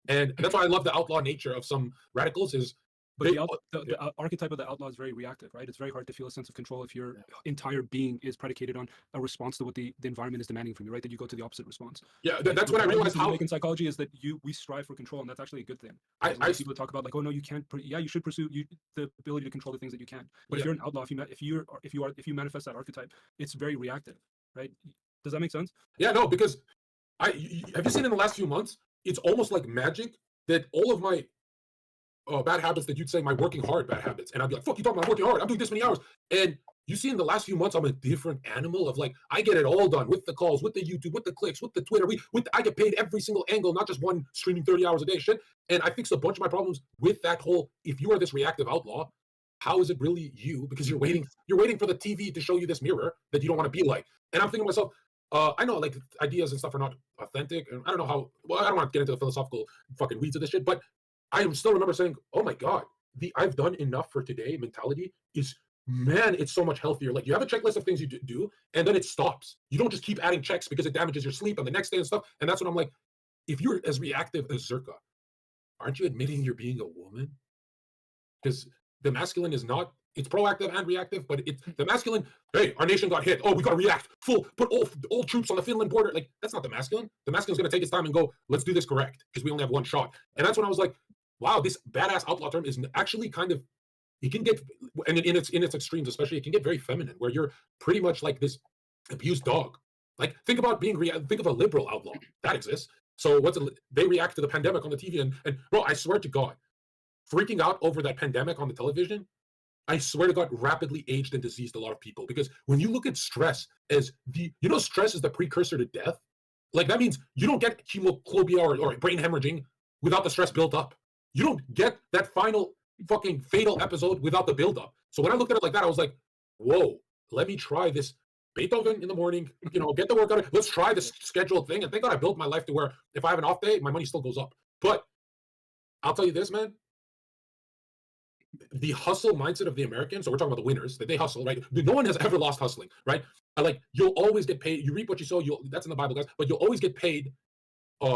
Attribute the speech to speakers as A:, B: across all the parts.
A: And that's why I love the outlaw nature of some radicals. Is
B: But
A: they,
B: the archetype of the outlaw is very reactive, right? It's very hard to feel a sense of control if your entire being is predicated on a response to what the environment is demanding from you, right? That you go to the opposite response.
A: yeah,
B: Right?
A: that's
B: So
A: when I
B: the
A: realized
B: argument we
A: how
B: make in psychology is that we strive for control, and that's actually a good thing.
A: I,
B: Because a lot
A: I
B: of people talk about like, oh no, you can't. Yeah, you should pursue the ability to control the things that you can. But if
A: yeah
B: you're an outlaw, if you manifest that archetype, it's very reactive, right? Does that make sense?
A: yeah no because have you seen in the last few months? It's almost like magic that all of my bad habits that you'd say my working hard bad habits, and I'd be like, "Fuck you, talking about working hard? I'm doing this many hours." And you see, in the last few months, I'm a different animal. Of like, I get it all done with the calls, with the YouTube, with the clicks, with the Twitter. I get paid every single angle, not just one streaming 30 hours a day shit. And I fixed a bunch of my problems with that whole. If you are this reactive outlaw, how is it really you? Because you're waiting for the TV to show you this mirror that you don't want to be like. And I'm thinking to myself, I know like ideas and stuff are not authentic, and I don't know how. Well, I don't want to get into the philosophical fucking weeds of this shit, but I still remember saying, "Oh my god, the I've done enough for today" mentality is, man, it's so much healthier. Like you have a checklist of things you do, and then it stops. You don't just keep adding checks because it damages your sleep on the next day and stuff. And that's when I'm like, if you're as reactive as Zerka, aren't you admitting you're being a woman? Because the masculine is not. It's proactive and reactive, but it's the masculine. Hey, our nation got hit. Oh, we got to react. Put all troops on the Finland border. Like that's not the masculine. The masculine's going to take its time and go, let's do this correct because we only have one shot. And that's when I was like, wow, this badass outlaw term is actually kind of, it can get, and in its extremes especially, it can get very feminine where you're pretty much like this abused dog. Like think about think of a liberal outlaw that exists. So they react to the pandemic on the TV, and bro, I swear to God, freaking out over that pandemic on the television, I swear to God, rapidly aged and diseased a lot of people. Because when you look at stress as stress is the precursor to death. Like that means you don't get hemoglobia or brain hemorrhaging without the stress built up. You don't get that final fucking fatal episode without the buildup. So when I looked at it like that, I was like, whoa, let me try this Beethoven in the morning, get the work out. Let's try this scheduled thing. And thank God I built my life to where if I have an off day, my money still goes up. But I'll tell you this, man, the hustle mindset of the Americans, so we're talking about the winners, that they hustle, right? No one has ever lost hustling, right? Like you'll always get paid. You reap what you sow. That's in the Bible, guys. But you'll always get paid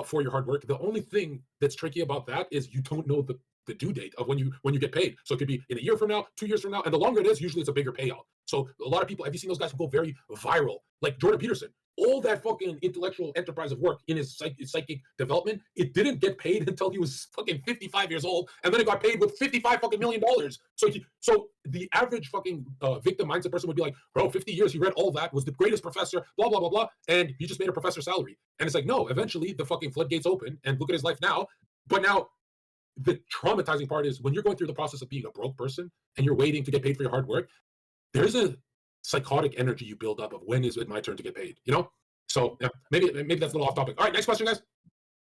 A: for your hard work. The only thing that's tricky about that is you don't know the due date of when you get paid. So it could be in a year from now, 2 years from now, and the longer it is, usually it's a bigger payout. So a lot of people, have you seen those guys who go very viral, like Jordan Peterson? All that fucking intellectual enterprise of work in his psychic development, it didn't get paid until he was fucking 55 years old, and then it got paid with $55 million. So the average fucking victim mindset person would be like, bro, 50 years, he read all that, was the greatest professor, blah, blah, blah, blah, and he just made a professor's salary. And it's like, no, eventually the fucking floodgates open, and look at his life now. But now, the traumatizing part is when you're going through the process of being a broke person and you're waiting to get paid for your hard work, there's a psychotic energy you build up of when is it my turn to get paid, So yeah, maybe that's a little off topic. All right, next question, guys.